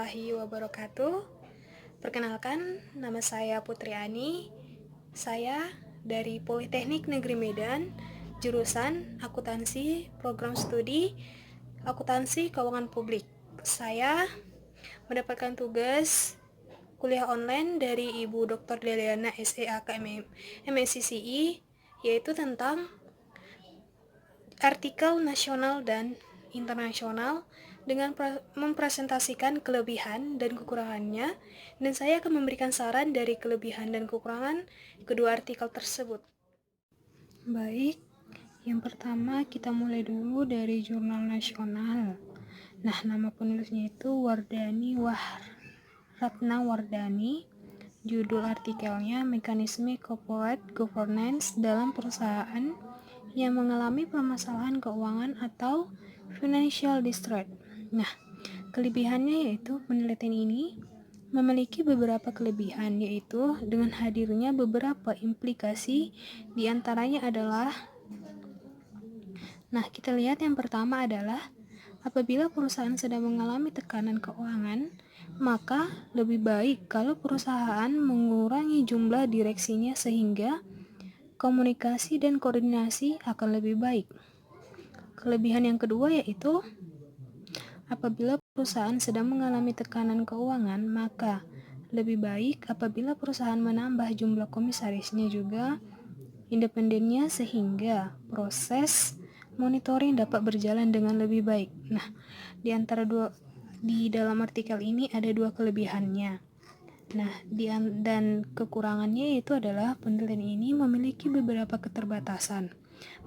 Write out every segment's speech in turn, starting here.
warahmatullahi wabarakatuh. Perkenalkan, nama saya Putri Ani. Saya dari Politeknik Negeri Medan, jurusan Akuntansi, program studi Akuntansi Keuangan Publik. Saya mendapatkan tugas kuliah online dari Ibu Dr. Deliana SEAK MSCI, yaitu tentang artikel nasional dan internasional dengan mempresentasikan kelebihan dan kekurangannya, dan saya akan memberikan saran dari kelebihan dan kekurangan kedua artikel tersebut. Baik, yang pertama kita mulai dulu dari jurnal nasional. Nah, nama penulisnya itu Wardani Ratna Wardani. Judul artikelnya Mekanisme Corporate Governance dalam Perusahaan yang mengalami permasalahan keuangan atau financial distress. Nah, kelebihannya yaitu penelitian ini memiliki beberapa kelebihan, yaitu dengan hadirnya beberapa implikasi, diantaranya adalah, kita lihat yang pertama adalah apabila perusahaan sedang mengalami tekanan keuangan, maka lebih baik kalau perusahaan mengurangi jumlah direksinya sehingga komunikasi dan koordinasi akan lebih baik. Kelebihan yang kedua yaitu apabila perusahaan sedang mengalami tekanan keuangan, maka lebih baik apabila perusahaan menambah jumlah komisarisnya juga independennya sehingga proses monitoring dapat berjalan dengan lebih baik. Nah, di dalam artikel ini ada dua kelebihannya. Nah, dan kekurangannya itu adalah penelitian ini memiliki beberapa keterbatasan.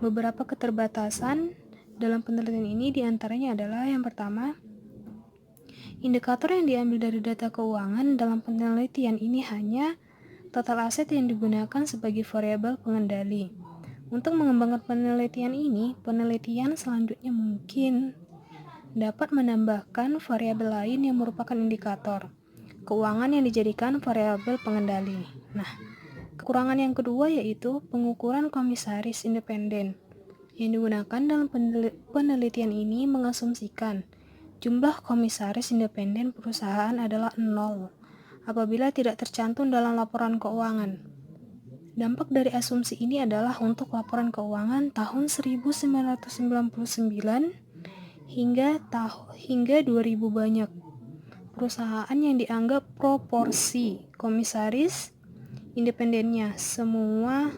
Beberapa keterbatasan dalam penelitian ini diantaranya adalah yang pertama, indikator yang diambil dari data keuangan dalam penelitian ini hanya total aset yang digunakan sebagai variabel pengendali. Untuk mengembangkan penelitian ini, penelitian selanjutnya mungkin dapat menambahkan variabel lain yang merupakan indikator keuangan yang dijadikan variabel pengendali. Nah, kekurangan yang kedua yaitu pengukuran komisaris independen yang digunakan dalam penelitian ini mengasumsikan jumlah komisaris independen perusahaan adalah 0 apabila tidak tercantum dalam laporan keuangan. Dampak dari asumsi ini adalah untuk laporan keuangan tahun 1999 hingga 2000 banyak perusahaan yang dianggap proporsi komisaris independennya semua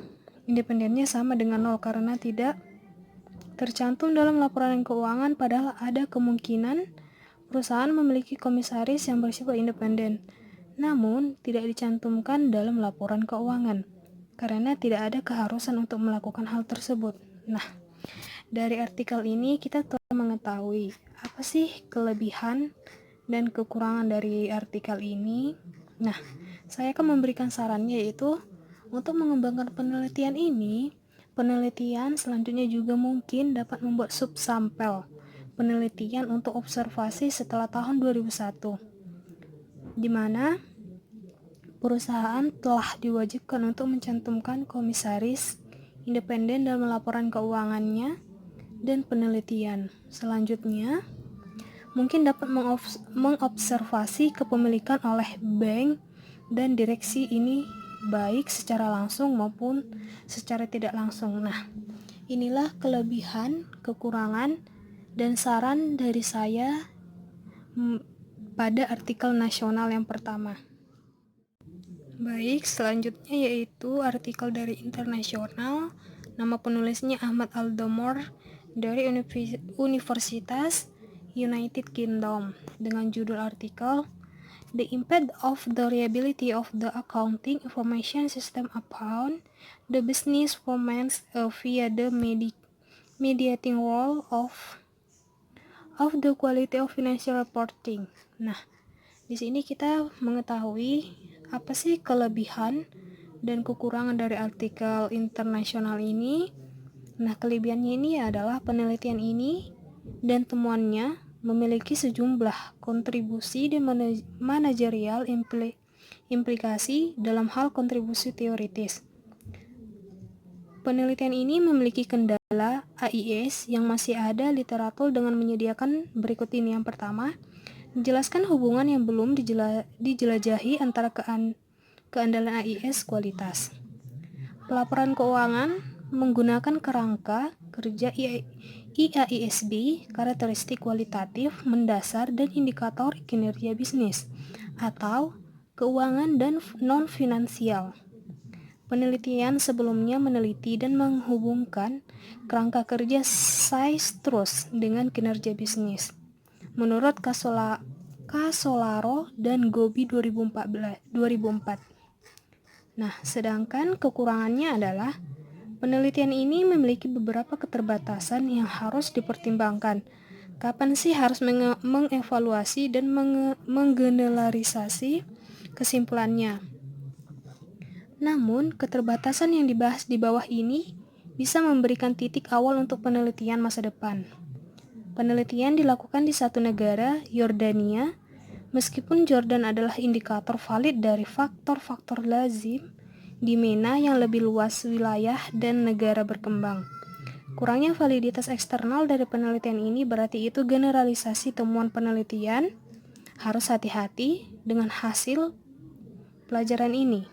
independennya sama dengan 0 karena tidak tercantum dalam laporan keuangan, padahal ada kemungkinan perusahaan memiliki komisaris yang bersifat independen namun tidak dicantumkan dalam laporan keuangan karena tidak ada keharusan untuk melakukan hal tersebut. Nah, dari artikel ini kita telah mengetahui apa sih kelebihan dan kekurangan dari artikel ini. Nah, saya akan memberikan sarannya yaitu untuk mengembangkan penelitian ini, penelitian selanjutnya juga mungkin dapat membuat subsampel penelitian untuk observasi setelah tahun 2001, di mana perusahaan telah diwajibkan untuk mencantumkan komisaris independen dalam laporan keuangannya dan penelitian. Selanjutnya, mungkin dapat mengobservasi kepemilikan oleh bank dan direksi ini baik secara langsung maupun secara tidak langsung. Nah, inilah kelebihan, kekurangan, dan saran dari saya pada artikel nasional yang pertama. Baik, selanjutnya yaitu artikel dari internasional. Nama penulisnya Ahmad Aldomor dari Universitas United Kingdom dengan judul artikel The Impact of the Reliability of the Accounting Information System upon the Business Performance via the mediating role of the quality of financial reporting. Nah, di sini kita mengetahui apa sih kelebihan dan kekurangan dari artikel internasional ini. Nah, kelebihannya ini adalah penelitian ini dan temuannya memiliki sejumlah kontribusi dan manajerial implikasi dalam hal kontribusi teoritis. Penelitian ini memiliki kendala AIS yang masih ada literatur dengan menyediakan berikut ini. Yang pertama, Menjelaskan hubungan yang belum dijelajahi antara keandalan AIS kualitas. Pelaporan keuangan menggunakan kerangka kerja IAISB, karakteristik kualitatif, mendasar, dan indikator kinerja bisnis, atau keuangan dan non-finansial. Penelitian sebelumnya meneliti dan menghubungkan kerangka kerja SAIS dengan kinerja bisnis. Menurut Casolaro dan Gobi 2004. Nah, sedangkan kekurangannya adalah penelitian ini memiliki beberapa keterbatasan yang harus dipertimbangkan. Kapan sih harus mengevaluasi dan menggeneralisasi kesimpulannya? Namun, keterbatasan yang dibahas di bawah ini bisa memberikan titik awal untuk penelitian masa depan. Penelitian dilakukan di satu negara, Yordania. Meskipun Jordan adalah indikator valid dari faktor-faktor lazim di MENA yang lebih luas wilayah dan negara berkembang. Kurangnya validitas eksternal dari penelitian ini berarti itu generalisasi temuan penelitian. Harus hati-hati dengan hasil pelajaran ini.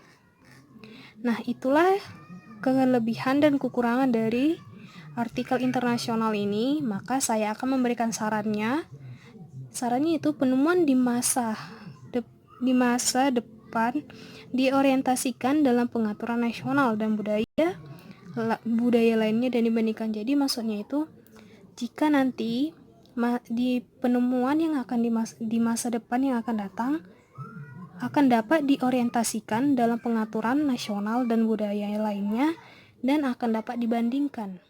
Nah, itulah kelebihan dan kekurangan dari artikel internasional ini. Maka saya akan memberikan sarannya. Sarannya itu penemuan di masa depan diorientasikan dalam pengaturan nasional dan budaya lainnya dan dibandingkan. Jadi maksudnya itu jika nanti di penemuan yang akan di masa depan yang akan datang akan dapat diorientasikan dalam pengaturan nasional dan budaya lainnya dan akan dapat dibandingkan.